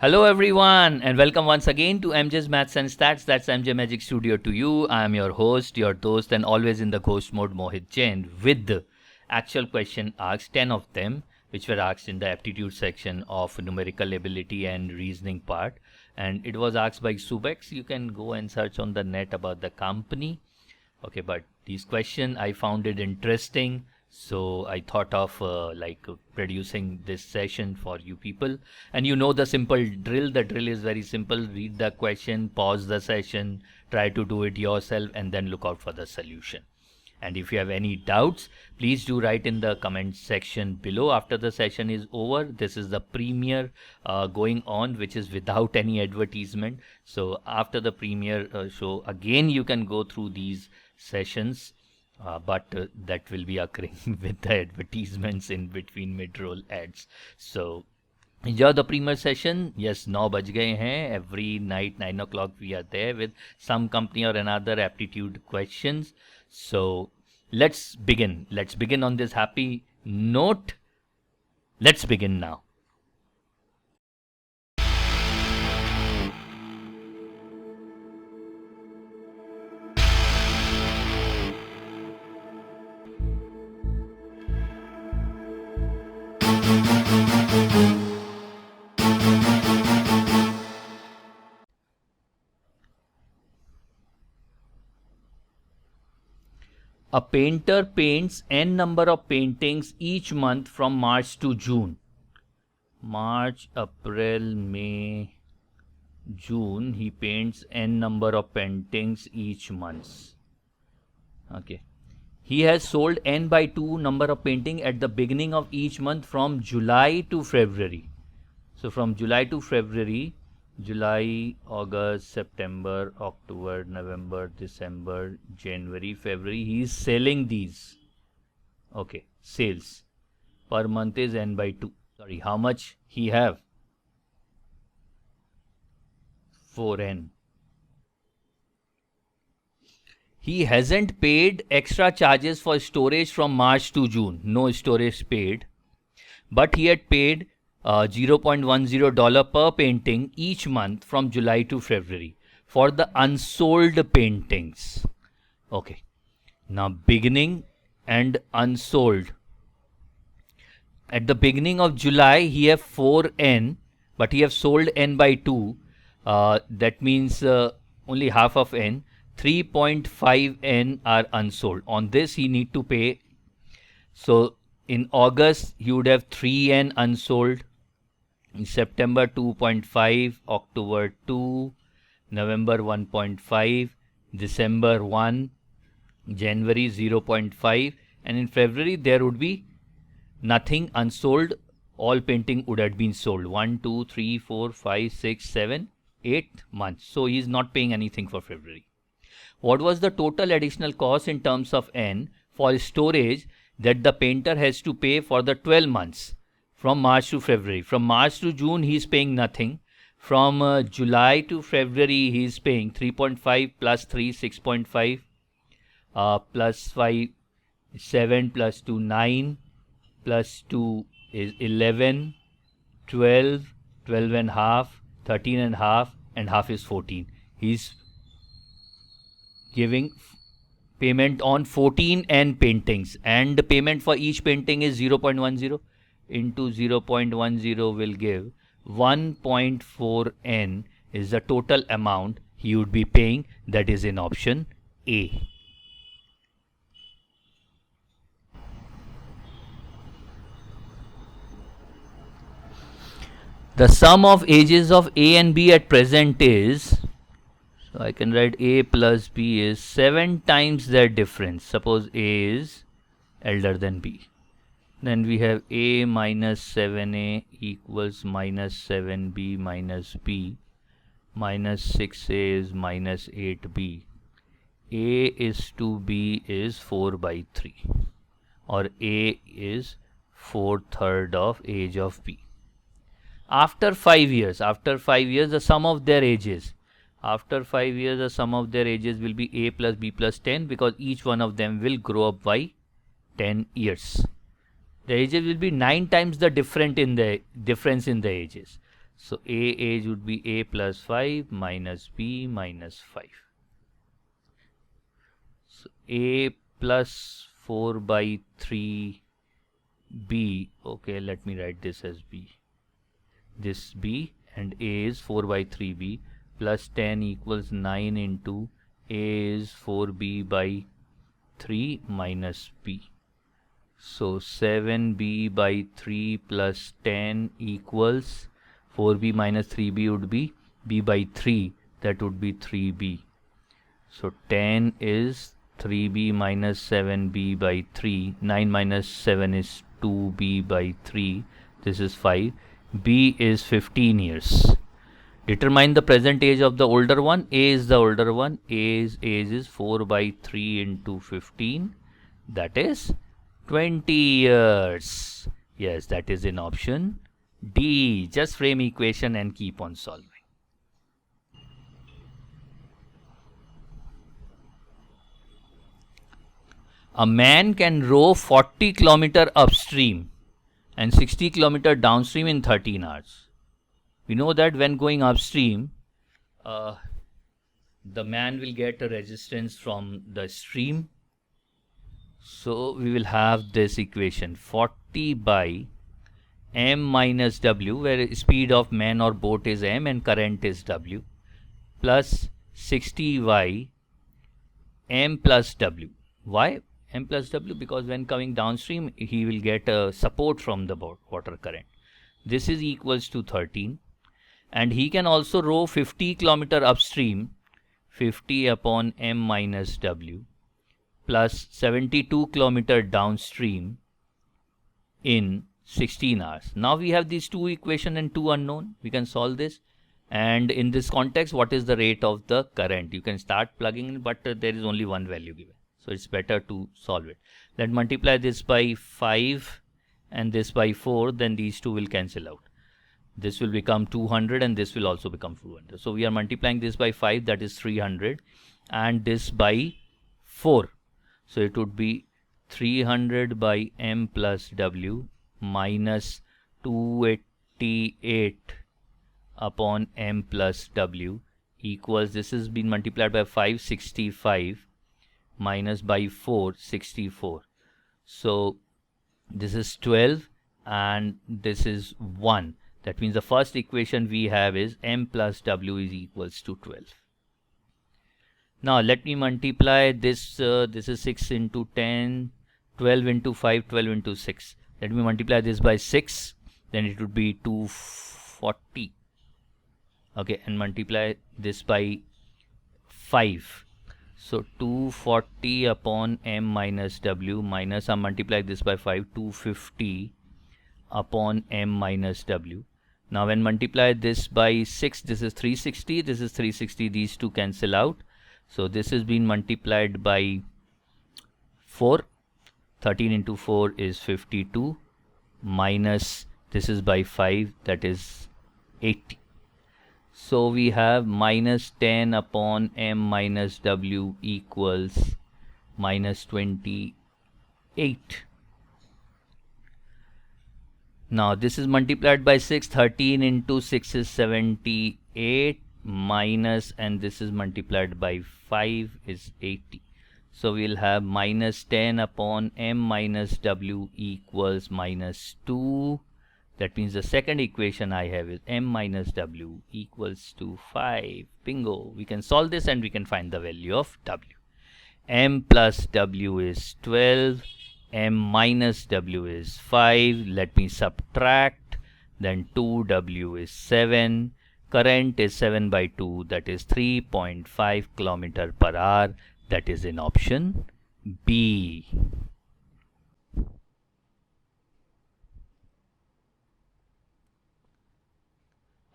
Hello everyone and welcome once again to MJ's Maths and Stats. That's MJ Magic Studio to you. I am your host, your host, and always in the ghost mode, Mohit Jain, with the actual question asked, 10 of them, which were asked in the aptitude section of numerical ability and reasoning part. And it was asked by SUBEX. You can go and search on the net about the company. Okay, but these questions, I found it interesting. So I thought of producing this session for you people. And you know the simple drill. The drill is very simple. Read the question, pause the session, try to do it yourself, and then look out for the solution. And if you have any doubts, please do write in the comment section below after the session is over. This is the premiere going on, which is without any advertisement. So after the premiere show, again, you can go through these sessions. But that will be occurring with the advertisements in between mid-roll ads. So enjoy the premiere session. Yes, 9 baj gaye hain. Every night 9 o'clock we are there with some company or another aptitude questions. So let's begin. Let's begin on this happy note. Let's begin now. A painter paints n number of paintings each month from March to June. March, April, May, June. He paints n number of paintings each month. Okay. He has sold n by 2 number of painting at the beginning of each month from July to February. So from July to February, July, August, September, October, November, December, January, February, he is selling these. Okay, sales. Per month is n by 2. Sorry, how much he have? 4n. He hasn't paid extra charges for storage from March to June. No storage paid. But he had paid $0.10 per painting each month from July to February for the unsold paintings. Okay. Now beginning and unsold. At the beginning of July, he have 4n, but he have sold n by 2. That means only half of n. 3.5n are unsold. On this, he need to pay. So in August, he would have 3n unsold. In September 2.5, October 2, November 1.5, December 1, January 0.5, and in February there would be nothing unsold. All painting would have been sold. 1, 2, 3, 4, 5, 6, 7, 8 months. So he is not paying anything for February. What was the total additional cost in terms of n for storage that the painter has to pay for the 12 months? From March to February. From March to June, he is paying nothing. From July to February, he is paying 3.5 plus 3, 6.5, plus 5, 7, plus 2, 9, plus 2 is 11, 12, 12 and a half, 13 and a half, and half is 14. He is giving payment on 14 n paintings, and the payment for each painting is 0.10. Into 0.10 will give 1.4n is the total amount he would be paying. That is in option A. The sum of ages of A and B at present is, so I can write A plus B is 7 times their difference. Suppose A is elder than B. Then we have A minus 7A equals minus 7B minus B. Minus 6A is minus 8B. A is to B is 4 by 3. Or A is 4/3 of age of B. After 5 years, the sum of their ages. After 5 years, the sum of their ages will be A plus B plus 10, because each one of them will grow up by 10 years. The ages will be 9 times the difference in the ages. So A age would be A plus 5 minus B minus 5. So A plus 4 by 3 B. Okay, let me write this as B. This B, and A is 4 by 3B plus 10 equals 9 into A is 4B by 3 minus B. So 7B by 3 plus 10 equals 4B minus 3B would be B by 3, that would be 3B. So 10 is 3B minus 7B by 3, 9 minus 7 is 2B by 3, this is 5. B is 15 years. Determine the present age of the older one. A is the older one. A's age is 4 by 3 into 15. That is 20 years. Yes, that is in option D. Just frame equation and keep on solving. A man can row 40 km upstream and 60 km downstream in 13 hours. We know that when going upstream, the man will get a resistance from the stream. So we will have this equation 40 by m minus w, where speed of man or boat is m and current is w, plus 60 by m plus w. Why m plus w? Because when coming downstream, he will get a support from the water current. This is equals to 13. And he can also row 50 km upstream, 50 upon m minus w, plus 72 km downstream in 16 hours. Now we have these two equations and two unknown. We can solve this. And in this context, what is the rate of the current? You can start plugging in, but there is only one value given. So it's better to solve it. Let's multiply this by 5 and this by 4, then these two will cancel out. This will become 200 and this will also become 200. So we are multiplying this by 5, that is 300, and this by 4. So it would be 300 by m plus w minus 288 upon m plus w equals, this has been multiplied by 565 minus by 4, 64. So this is 12 and this is 1. That means the first equation we have is m plus w is equals to 12. Now let me multiply this. This is 6 into 10, 12 into 5, 12 into 6. Let me multiply this by 6. Then it would be 240. Okay, and multiply this by 5. So 240 upon m minus w minus, I multiply this by 5, 250 upon m minus w. Now when multiply this by 6, this is 360, this is 360, these two cancel out. So this has been multiplied by 4, 13 into 4 is 52, minus this is by 5, that is 80. So we have minus 10 upon m minus w equals minus 28. Now this is multiplied by 6, 13 into 6 is 78, minus, and this is multiplied by 5 is 80. So we'll have minus 10 upon m minus w equals minus 2. That means the second equation I have is m minus w equals to 5. Bingo. We can solve this and we can find the value of w. M plus w is 12. M minus w is 5. Let me subtract. Then 2w is 7. Current is 7 by 2. That is 3.5 km per hour. That is in option B.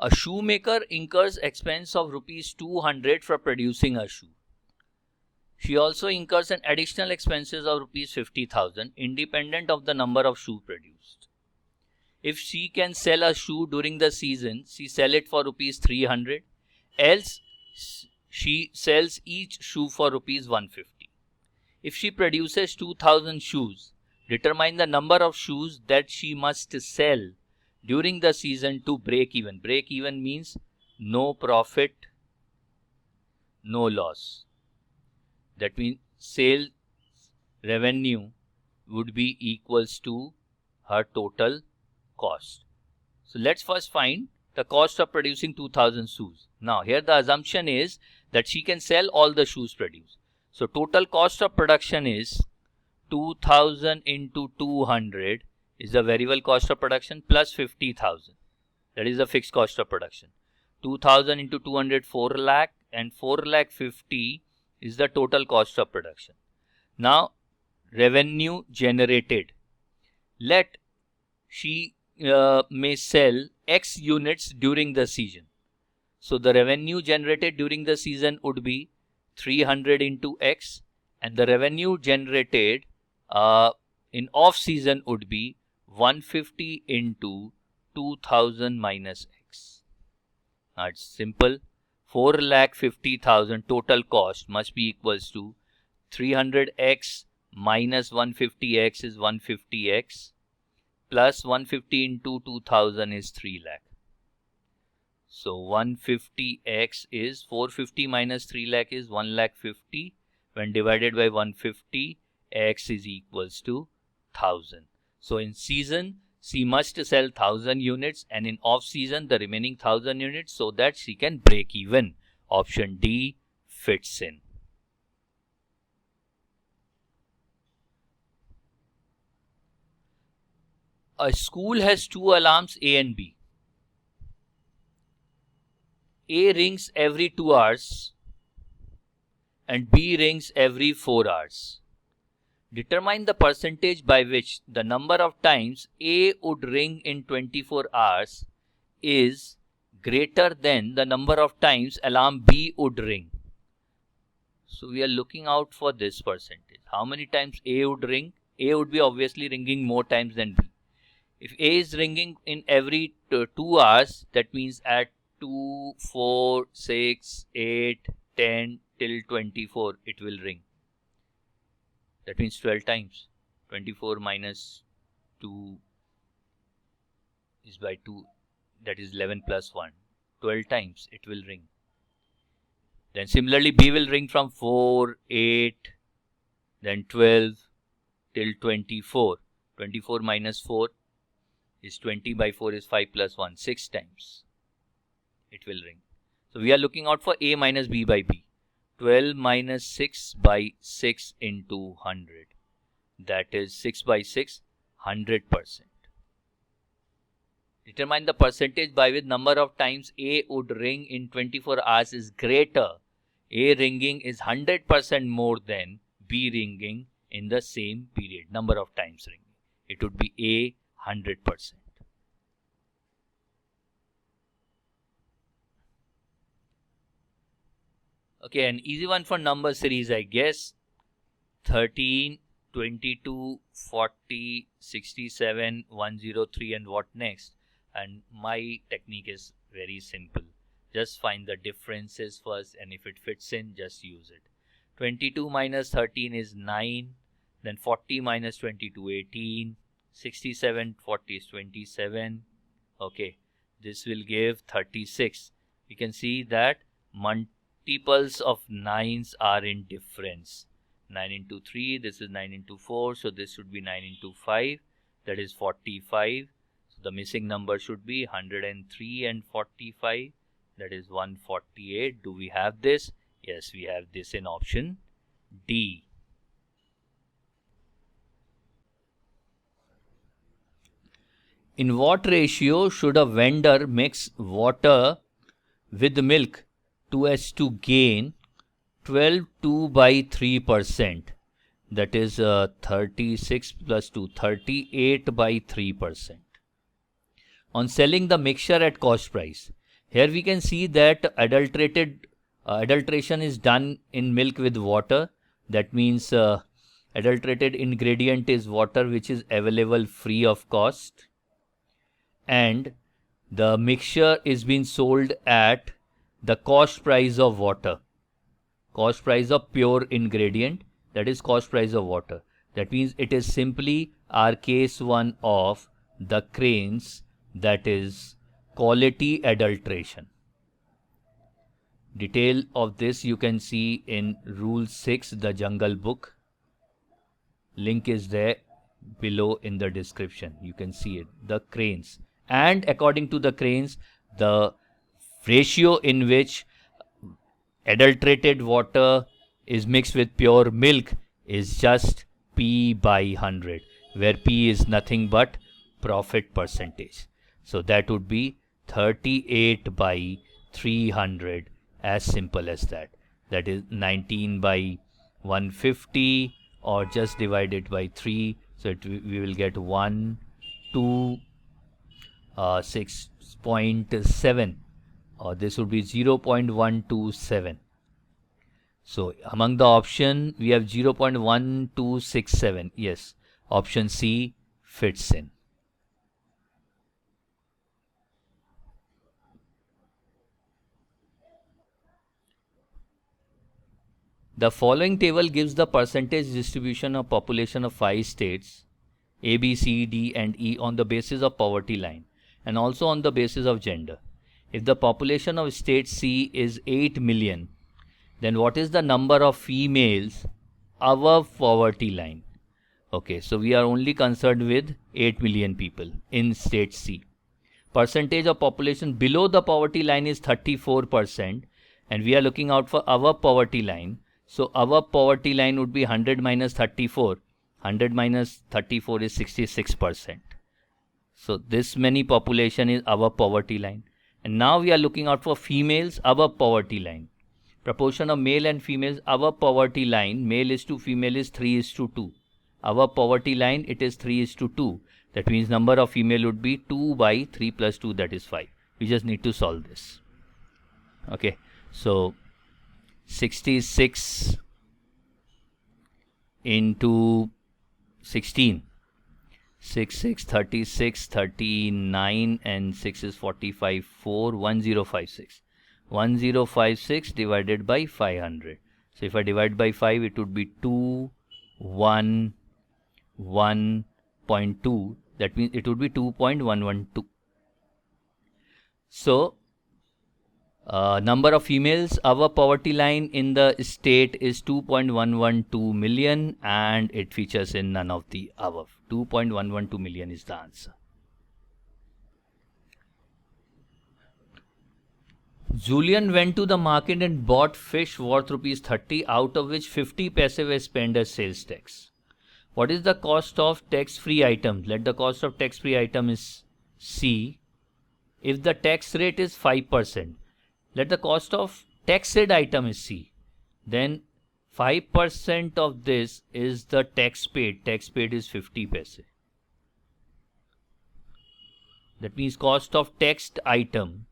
A shoemaker incurs expense of rupees 200 for producing a shoe. She also incurs an additional expenses of rupees 50,000 independent of the number of shoes produced. If she can sell a shoe during the season, she sell it for rupees 300. Else, she sells each shoe for rupees 150. If she produces 2,000 shoes, determine the number of shoes that she must sell during the season to break even. Break even means no profit, no loss. That means sales revenue would be equals to her total cost. So let's first find the cost of producing 2000 shoes. Now here the assumption is that she can sell all the shoes produced. So total cost of production is 2000 into 200 is the variable cost of production plus 50,000. That is the fixed cost of production. 2000 into 200, 4 lakh, and 4 lakh 50 is the total cost of production. Now revenue generated. Let she may sell X units during the season. So the revenue generated during the season would be 300 into X, and the revenue generated in off season would be 150 into 2000 minus X. Now it's simple. 4,50,000 total cost must be equals to 300X minus 150X is 150X plus 150 into 2000 is 3 lakh. So 150X is 450 minus 3 lakh is 1 lakh 50. When divided by 150, X is equals to 1000. So in season, she must sell 1000 units, and in off season the remaining 1000 units, so that she can break even. Option D fits in. A school has two alarms, A and B. A rings every 2 hours and B rings every 4 hours. Determine the percentage by which the number of times A would ring in 24 hours is greater than the number of times alarm B would ring. So we are looking out for this percentage. How many times A would ring? A would be obviously ringing more times than B. If A is ringing in every 2 hours, that means at 2, 4, 6, 8, 10 till 24 it will ring. That means 12 times. 24 minus 2 is by 2. That is 11 plus 1. 12 times it will ring. Then similarly B will ring from 4, 8, then 12 till 24. 24 minus 4 is 20 by 4 is 5 plus 1. 6 times it will ring. So we are looking out for A minus B by B. 12 minus 6 by 6 into 100. That is 6 by 6, 100%. Determine the percentage by which number of times A would ring in 24 hours is greater. A ringing is 100% more than B ringing in the same period. Number of times ringing. It would be A 100%. Okay, an easy one for number series, I guess. 13, 22, 40, 67, 103, and what next? And my technique is very simple. Just find the differences first, and if it fits in, just use it. 22 minus 13 is 9. Then 40 minus 22, 18. 67, 40 is 27. Okay, this will give 36. You can see that multiples of 9s are in difference. 9 into 3, this is 9 into 4, so this should be 9 into 5, that is 45. So the missing number should be 103 and 45, that is 148. Do we have this? Yes, we have this in option D. In what ratio should a vendor mix water with milk to gain 12 by 3%? That is 36 plus 2, 38 by 3%. On selling the mixture at cost price. Here we can see that adulteration is done in milk with water. That means adulterated ingredient is water which is available free of cost. And the mixture is being sold at the cost price of water. Cost price of pure ingredient, that is cost price of water. That means it is simply our case one of the cranes that is quality adulteration. Detail of this you can see in Rule 6, the Jungle Book. Link is there below in the description. You can see it. The cranes. And according to the cranes, the ratio in which adulterated water is mixed with pure milk is just P by 100, where P is nothing but profit percentage. So that would be 38 by 300, as simple as that. That is 19 by 150, or just divide it by 3. So we will get 6.7, or this would be 0.127. So among the option we have 0.1267. Yes, option C fits in. The following table gives the percentage distribution of population of 5 states A, B, C, D and E on the basis of poverty line and also on the basis of gender. If the population of state C is 8 million, then what is the number of females above poverty line? Okay, so we are only concerned with 8 million people in state C. Percentage of population below the poverty line is 34%, and we are looking out for above poverty line. So above poverty line would be 100 minus 34. 100 minus 34 is 66%. So this many population is above poverty line. And now we are looking out for females above poverty line. Proportion of male and females above poverty line, male is to female is 3:2. Above poverty line it is 3:2. That means number of female would be 2 by 3 plus 2, that is 5. We just need to solve this. Okay, so 66 into 16. 6, 36, 39 and 6 is 45, 4, 1056. 1056 divided by 500. So if I divide by 5, it would be 211.2. That means it would be 2.112. So number of females above poverty line in the state is 2.112 million, and it features in none of the above. 2.112 million is the answer. Julian went to the market and bought fish worth rupees 30, out of which 50 paise were spent as sales tax. What is the cost of tax-free item? Let the cost of tax-free item is C. If the tax rate is 5%, let the cost of taxed item is C. Then 5% of this is the tax paid. Tax paid is 50 paise. That means cost of taxed item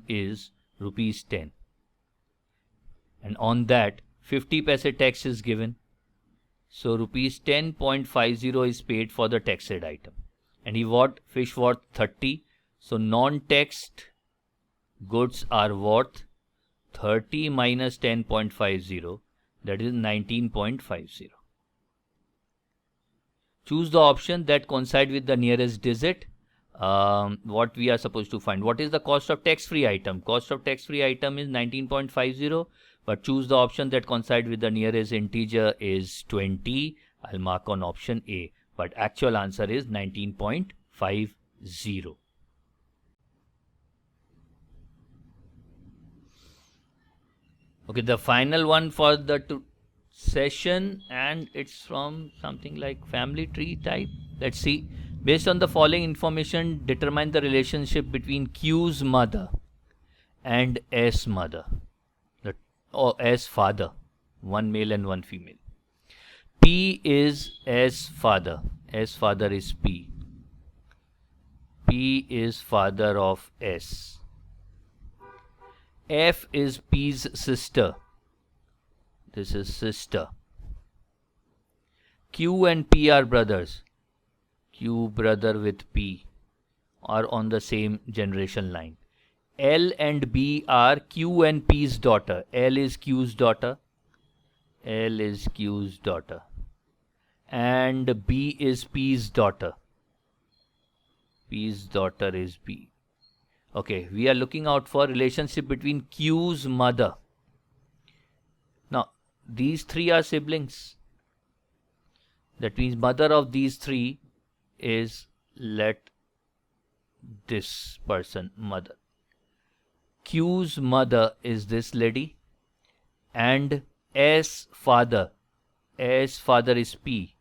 is rupees 10. And on that 50 paise tax is given. So rupees 10.50 is paid for the taxed item. And he bought fish worth 30. So non-taxed goods are worth 30 minus 10.50, that is 19.50. Choose the option that coincide with the nearest digit. What we are supposed to find. What is the cost of tax-free item? Cost of tax-free item is 19.50, but choose the option that coincide with the nearest integer is 20. I'll mark on option A, but actual answer is 19.50. Okay, the final one for the session, and it's from something like family tree type. Let's see. Based on the following information, determine the relationship between Q's mother and S mother, or S father, one male and one female. P is S father. S father is P. P is father of S. F is P's sister. This is sister. Q and P are brothers. Q brother with P are on the same generation line. L and B are Q and P's daughter. L is Q's daughter. L is Q's daughter. And B is P's daughter. P's daughter is B. Okay, we are looking out for relationship between Q's mother. Now, these three are siblings. That means mother of these three is, let this person mother. Q's mother is this lady, and S father is P.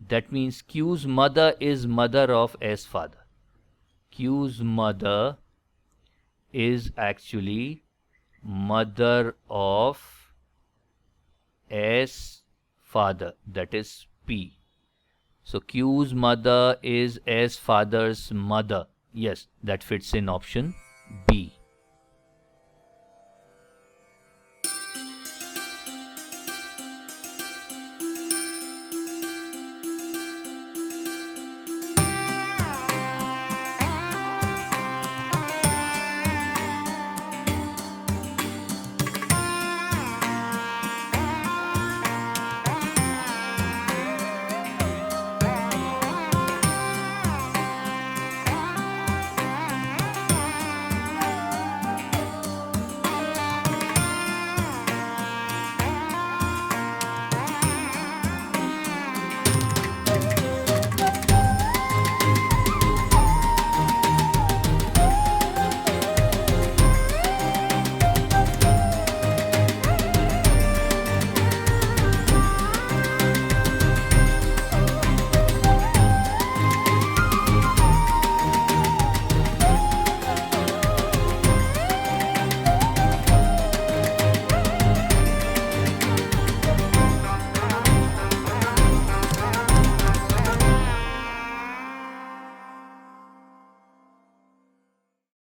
That means Q's mother is mother of S father. Q's mother is actually mother of S father, that is P. So Q's mother is S father's mother. Yes, that fits in option B.